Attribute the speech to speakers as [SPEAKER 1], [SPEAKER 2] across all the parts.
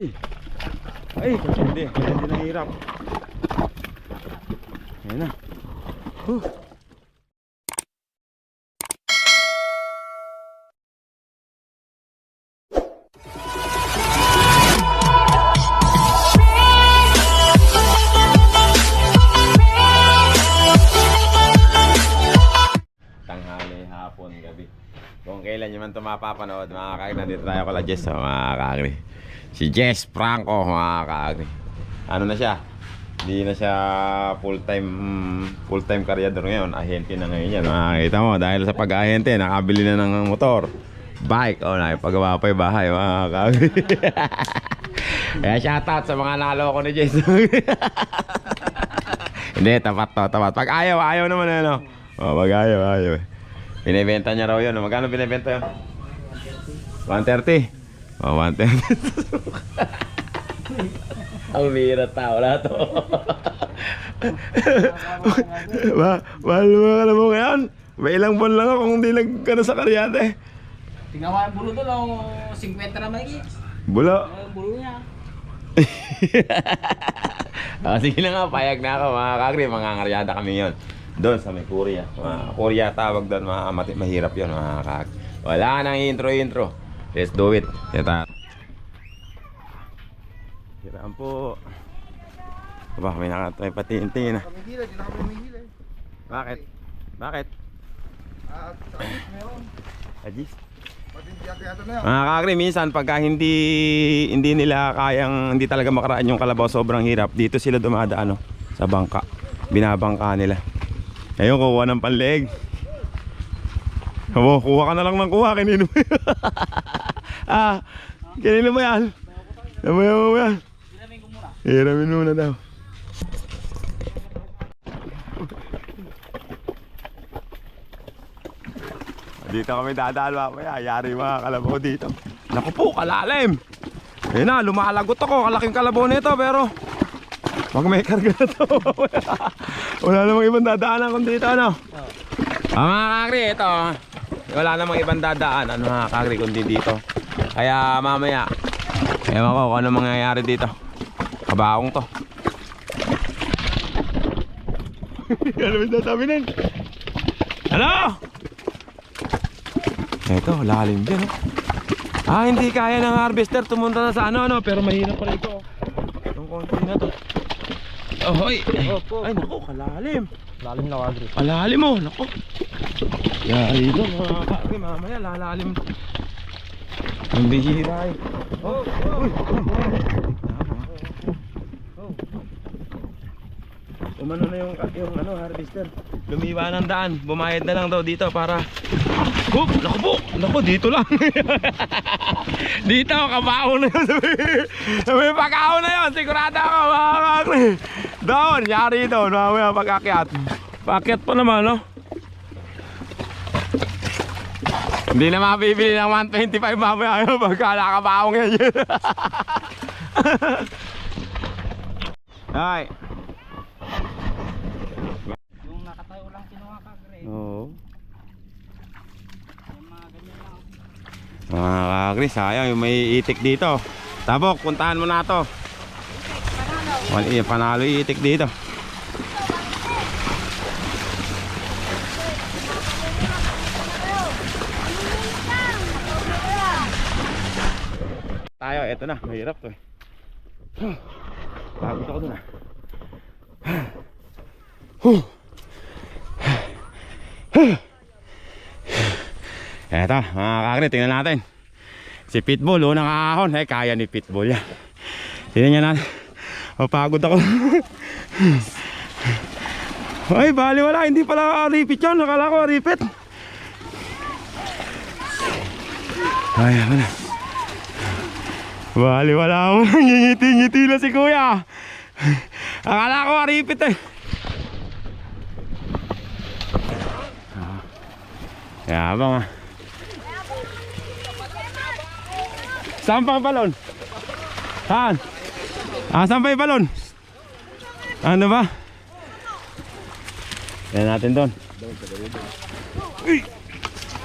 [SPEAKER 1] Ay, hindi ng hirap. Ayan na. Tanghali, hapon, gabi. Kung kailan nyo man ito mapapanood, mga kakri, nandito tayo kala Jess, mga kakri. Si Jess Franco, mga kakri. Ano na siya? Hindi na siya full-time karyador ngayon. Ahente na ngayon yan. Makikita mo, dahil sa pag-ahente, nakabili na ng motor, bike. O, nakipagawa pa yung bahay, mga kakri. Kaya shoutout sa mga naloko ni Jess. Hindi, tapat to, tapat. Pag ayaw naman ano. O, pag ayaw. Binibenta niya raw yun. Magkano binibenta yun? 130. Oh, 130. Ang bira tao na to. Mahal mo ka na mo ngayon. May ilang buwan lang ako kung hindi nagkano sa karyate.
[SPEAKER 2] Tingnan mo yung bulo doon, 50 naman iki.
[SPEAKER 1] Bulo?
[SPEAKER 2] Bulo niya.
[SPEAKER 1] Sige na nga, payag na ako mga kakri. Mga karyada kami yun. Doon sa may Korea. Korea tawag doon. Mahirap yun mga kakri. Wala nang intro. Let's do it. Yata. Hiraan po. Aba, may nakatay patintin na.
[SPEAKER 3] Kami hila, di na kami humihila eh.
[SPEAKER 1] Bakit? Bakit?
[SPEAKER 3] Sa alis meron.
[SPEAKER 1] Ajis.
[SPEAKER 3] Matindi-yata na yan.
[SPEAKER 1] Mga kakri, minsan pagka hindi nila kayang, hindi talaga makaraan yung kalabaw, sobrang hirap. Dito sila dumadaan sa bangka. Binabangka nila. Ayun, kuha ng panleeg. Kuha ka na lang ng kuha. Kanino mo yan? Kanino mo yan? Namaya mo yan? Hiramin muna daw. Dito kami dadaan mamaya. Yari mga kalabaw dito. Naku po, kalalim. Ayun na, lumalagot ako. Kalaking kalabaw nito pero wag may karga na to. Wala namang ibang dadaanan kung dito mga kakri, ito wala namang ibang dadaanan mga kakri kundi dito. Kaya mamaya ewan ko kung ano mangyayari dito. Kabaong to. Ano ba sabi nun? Ano? Ito, lalim dyan hindi kaya ng harvester tumunta na sa pero mahirap pala ito. Itong konti na to. Hoy! Ay naku, kalalim.
[SPEAKER 2] Lalim na wadri.
[SPEAKER 1] Kalalim naku. Yari doon mga kakri, mamaya lalalim. Ang bihira Umano na yung harvester. Lumiwa ng daan. Bumayad na lang daw dito para naku po! Naku, dito lang. Dito, kabaon na yun. May pagkaon na yun. Sigurado ako mga kakri. Doon, yari doon. Mamaya pag-akyat. Paakyat pa naman Hindi na mabibili ng 125 mamaya pagka nakabaong yan. Ay.
[SPEAKER 2] Yung nakatayo lang kinuha ka, Gre.
[SPEAKER 1] Oo.
[SPEAKER 2] Yung mga ganyan lang.
[SPEAKER 1] Mga kakri, sayang yung may itik dito. Tabok, puntahan mo na to. Panalo itik dito. Tayo, eto na, mahirap to Pagod ako dun Eto, mga kakri, tingnan natin. Si Pitbull, unang ahon. Kaya ni Pitbull yan. Tingnan natin. Mapagod ako. Ay, bali wala. Hindi pala repeat yun. Nakala ko repeat. Ay, ako na. Bali wala ako. Ngingiti-ngiti na si kuya. Akala ko repeat Yabang Saan pa ang balon? Saan? Saan pa yung balon? Ano ba? Yan natin doon.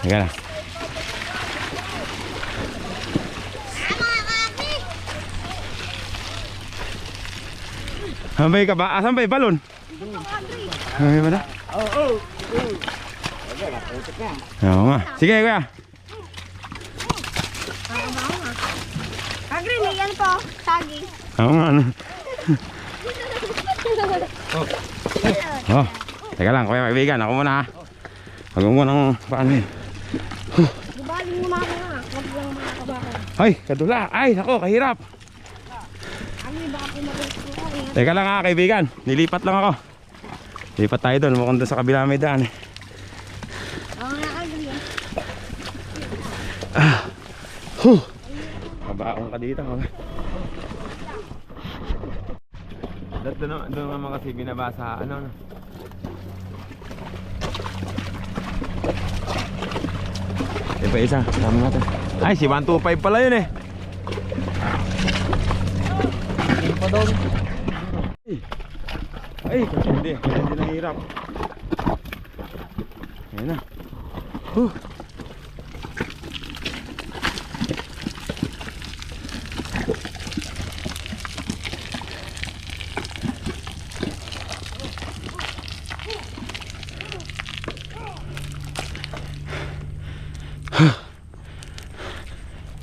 [SPEAKER 1] Teka lang. Hambay ka ba? Asan ba yung balon? Hambay ba na? Oo nga. Sige kuya.
[SPEAKER 4] Agri, may yan po. Sagi.
[SPEAKER 1] Oo nga ano. Oh, teka lang kuya kaibigan. Ako muna ha. Huwag mo munang paano yun.
[SPEAKER 4] Dibaling mo mga nga. Huwag lang mga kabaka.
[SPEAKER 1] Ay, kadula. Ay, ako, kahirap.
[SPEAKER 4] Agri, baka pumalit ko.
[SPEAKER 1] Teka lang ha kaibigan. Nilipat lang ako. Lipat tayo doon. Mukhang doon sa kabila may daan eh.
[SPEAKER 4] Oo nga, Agri.
[SPEAKER 1] Mabaong ka dito. Doon naman kasi binabasa ano. Ito pa isa. Tama natin. Ay, si 125 pala yun eh.
[SPEAKER 2] Pa doon.
[SPEAKER 1] Ay, hindi. Hindi na hirap. Ayan na.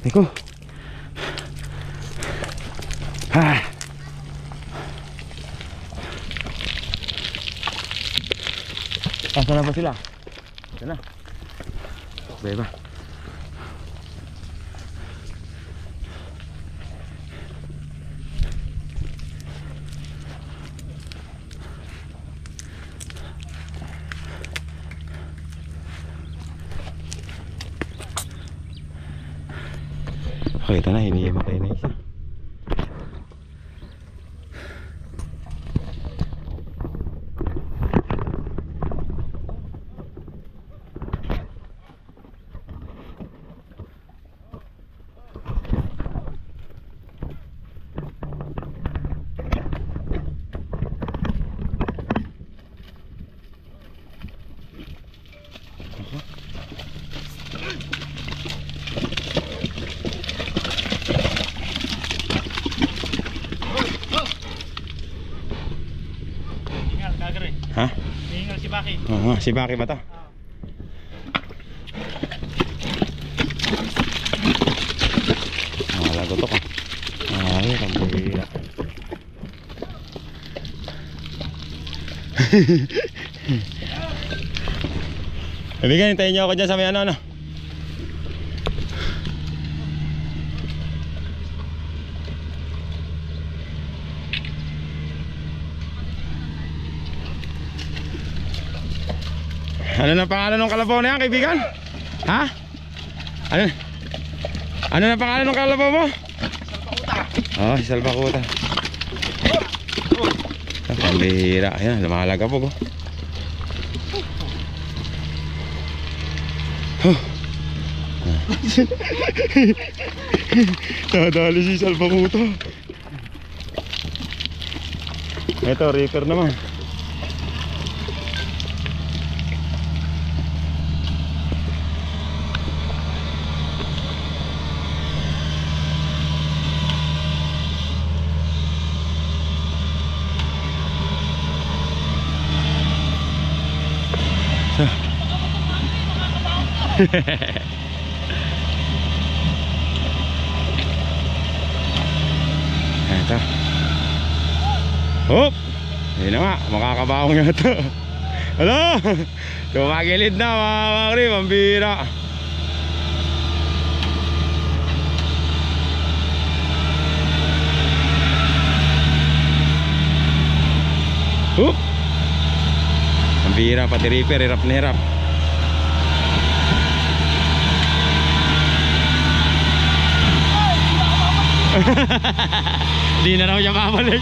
[SPEAKER 1] Teko. Saan na ba sila? Saan na? Beba. Okay, ito na. Hinihimatay na isa. Ha?
[SPEAKER 2] Hingal si Baki.
[SPEAKER 1] Oo, si Baki ba ito? Lagot ako. Ay, pambihira. Kaibigan, hintayin niyo ako dyan sa may ano. Ano na pangalan ng kalabaw na yan, kaibigan? Ha? Ano na pangalan ng kalabaw mo? Salbakuta. Oh, si Salbakuta. Pambihira. Ayan, lumalagabog oh. Nadali si Salbakuta. Ito, reefer naman. Ito. Hop! Ayun na nga, makakabaong yata. Ano? Tumagilid na mga kakri, pambira. Hop! Pambira, pati reaper, hirap na hirap. Di na raw siya babalik.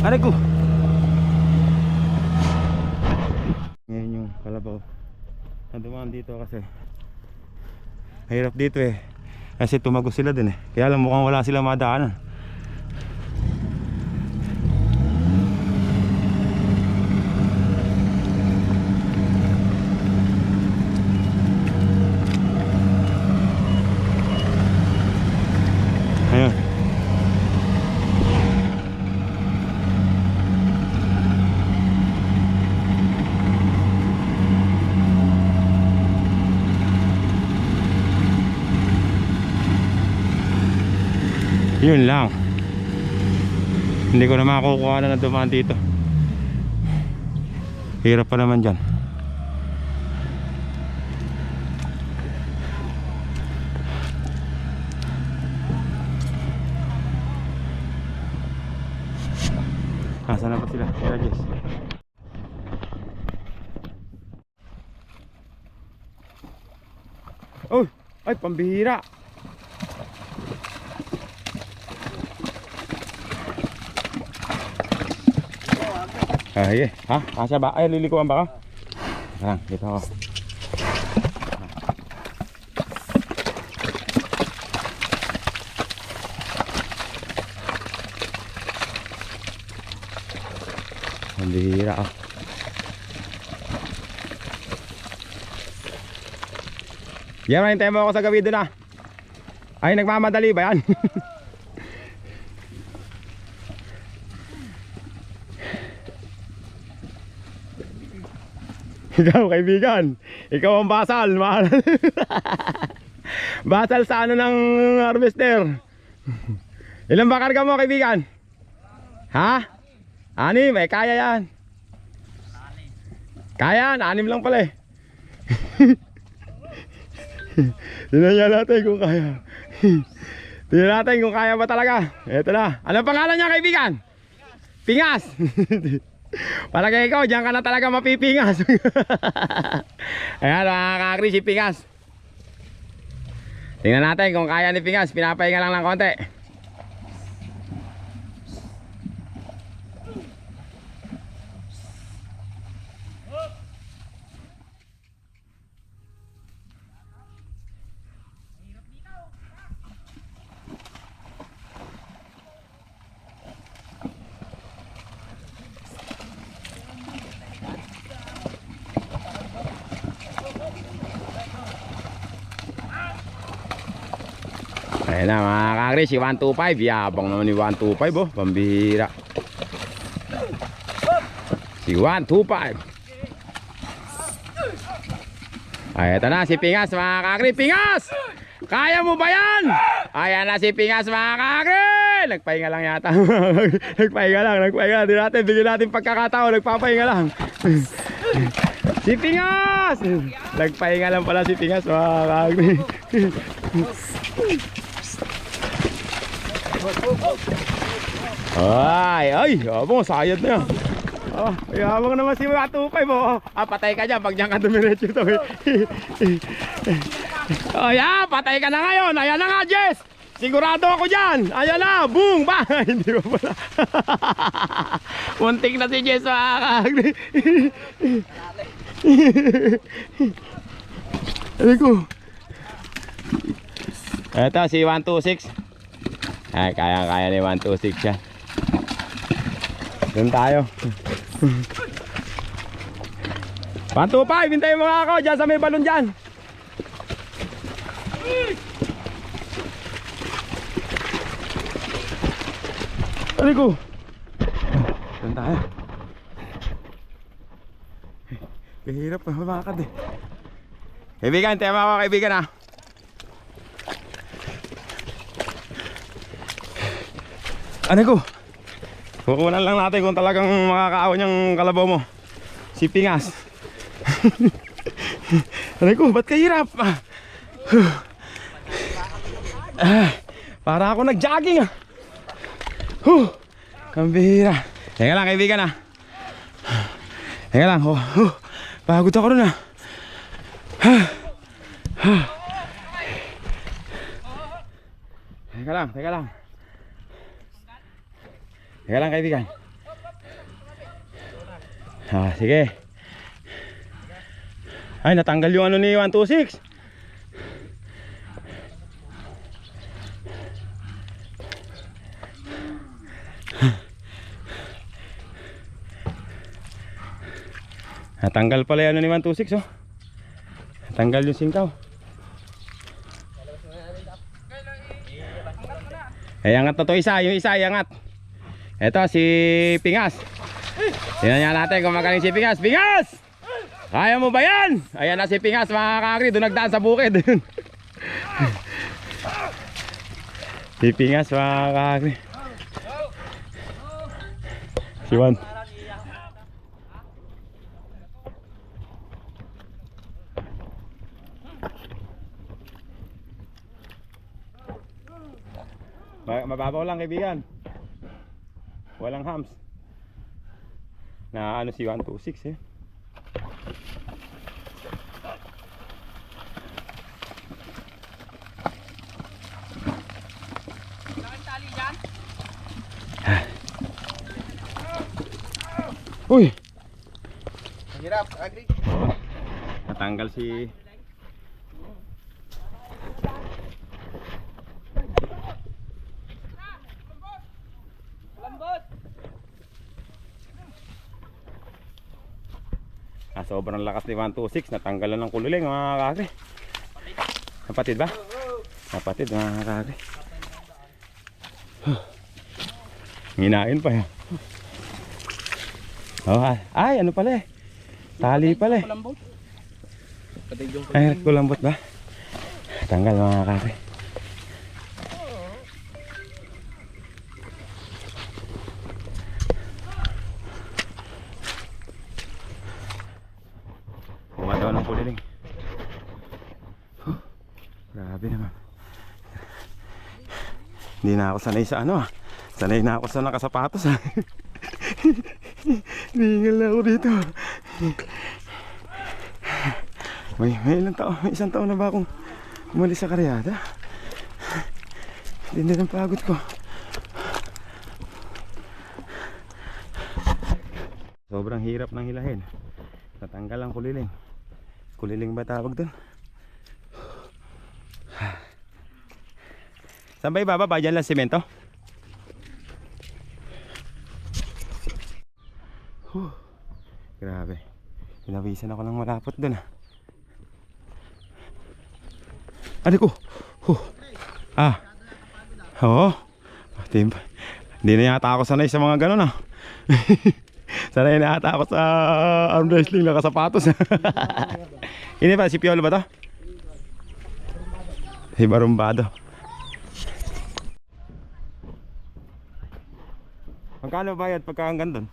[SPEAKER 1] Aray ko. Ngayon yung kalabaw. dumaan dito kasi mahirap dito eh. Kasi tumagos sila din eh. Kaya lang mukhang wala silang madaanan. Ayun. Yun lang. Hindi ko na makukuha na dumaan dito. Hirap pa naman dyan. Nasaan na ba sila? Kaya Jess. Oh, ay pambihira. Ay, ha? Asa ba? Ay, lilikuan ba ka? Lang, dito ako. Ang bihira ah. Yan, hintayin mo ako sa gabi doon ah. Ay, nagmamadali ba yan? Ikaw kaibigan, ikaw ang basal. Basal sa ano ng harvester. Ilan ba karga mo kaibigan? Ha? 6, may kaya yan. Kaya, 6 lang pala eh. Tingnan natin kung kaya. Tingnan natin kung kaya ba talaga. Ito na. Anong pangalan niya kaibigan? Pingas. Palagay ikaw, diyan ka na talaga mapipingas. Ayan mga kakri, si Pingas. Tingnan natin kung kaya ni Pingas. Pinapahinga lang ng konti. Ayan na mga kakri, si 125. Yabang naman ni 125 oh, pambihira. Si 125. Ay, ito na si Pingas mga kakri. Pingas! Kaya mo ba yan? Ayan na si Pingas mga kakri. Nagpahinga lang yata. Nagpahinga lang. Di natin, bigyan natin pagkakataon. Nagpapahinga lang. Si Pingas! Nagpahinga lang pala si Pingas mga kakri. Ay, abong sayad na yan. Yabang naman si 125 mo. Patay ka dyan pag dyan ka dumiretso ito. Ayan, patay ka na ngayon. Ayan na nga Jess. Sigurado ako dyan. Ayan na, boom, bang. Hindi ko pala. Muntik na si Jess. Ano ko? Ito si 126. Ay, kaya ni 126 yan. Doon tayo. 125, hintayin mo nga ako dyan sa may balon dyan. Ano ko? Doon tayo. Kahirap na mamakad eh. Kaibigan, hintayin mo ako kaibigan ah. Ano ko? Kukunan lang natin kung talagang makakaawon yung kalabaw mo. Si Pingas. Ano ko? Ba't kahirap? Para ako nag-jogging ah. Kambira. Teka lang kaibigan ah. Teka lang. Pagod ako rin ah. Teka lang. Teka lang kaibigan. Sige. Ay, natanggal yung ano ni 126. Natanggal pala yung ano ni 126, oh. Natanggal yung singkaw. Ay, angat na to isa, yung isa, angat. Ito si Pingas. Tingnan niya natin kung magaling si Pingas. Pingas! Kaya mo ba yan? Ayan na si Pingas, mga kakri. Doon nagdaan sa bukid. Si Pingas, mga kakri. Si Juan. Mababaw lang, kaibigan. Walang hams. Na ano si 126 eh. Uy!
[SPEAKER 3] Hirap, agri.
[SPEAKER 1] Natanggal si sobrang lakas ni 126, natanggal na ng kululing, mga kakri. Napatid ba? Napatid, mga kakri. Nginain pa yan. Oh, ay, ano pala eh. Tali pala eh. Ay, kulambot ba? Tanggal, mga kakri. Daw ng kuliling. Grabe naman. Hindi na ako sanay sa ano ah. Sanay na ako sa nakasapatos ah. Ningal na ako dito. May ilang taon, may isang taon na ba akong umalis sa karyada. Hindi ng pagod ko. Sobrang hirap ng hilahin. Natanggal ang kuliling. Kuliling ba tawag doon? Saan ba ibababa? Diyan lang semento? Grabe. Pinawisan ako ng malapot doon ah. Ano ko? Ah. Oo. Hindi na yata ako sanay sa mga ganun ah. Sanay na ata ako sa arm wrestling, nakasapatos. Ini ba si Piolo ba to? Si Barumbado. Magkano bayad pagka hanggang doon?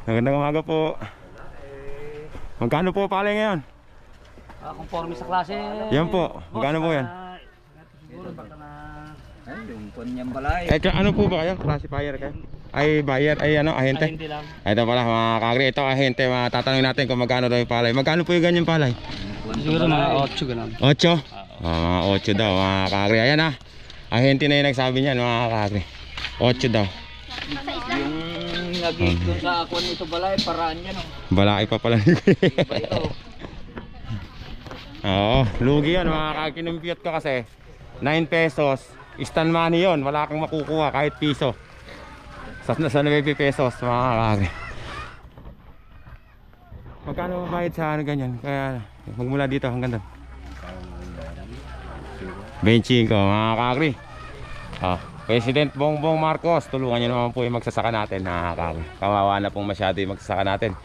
[SPEAKER 1] Magandang umaga po. Magkano po pala ngayon?
[SPEAKER 2] Conforme sa klase.
[SPEAKER 1] Yan po. Magkano po yan?
[SPEAKER 2] Siguro baka na yung kunyang balay.
[SPEAKER 1] Eh, ano po ba kayo? Classifier kayo? Ay, buyer, ay ano, ahente?
[SPEAKER 2] Hindi lang.
[SPEAKER 1] Ay, ito pala mga kagri. Ito ahente, tatanungin natin kung magkano daw yung palay. Magkano po yung ganyan palay?
[SPEAKER 2] Siguro mga 8 ganun.
[SPEAKER 1] 8? Mga 8 daw mga kagri. Ayan ah. Ahente na yung nagsabi niyan mga kagri. 8 daw.
[SPEAKER 2] Yung nag-gate doon sa akuan nito balay, paraan yan.
[SPEAKER 1] Balaki pa pala.
[SPEAKER 2] Ito.
[SPEAKER 1] Oo, lugi yan mga kagri. Kinumpiyot ko kasi 9 pesos. Stand money yon, wala kang makukuha kahit piso. Sa 9 pesos mga kagri. Magkano mabayad sa ano ganyan? Kaya magmula dito hanggang doon 25 mga kagri. President Bongbong Marcos, tulungan nyo naman po yung magsasaka natin mga kagri. Kawawa na pong masyado yung magsasaka natin.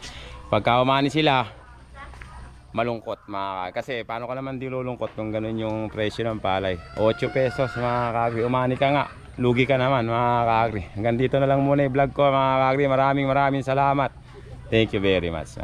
[SPEAKER 1] Pagka umani sila, malungkot mga kagri. Kasi paano ka naman di lulungkot kung ganun yung presyo ng palay? 8 pesos mga kagri. Umani ka nga, lugi ka naman mga kagri. Hanggang dito na lang muna yung vlog ko mga kagri. Maraming salamat. Thank you very much.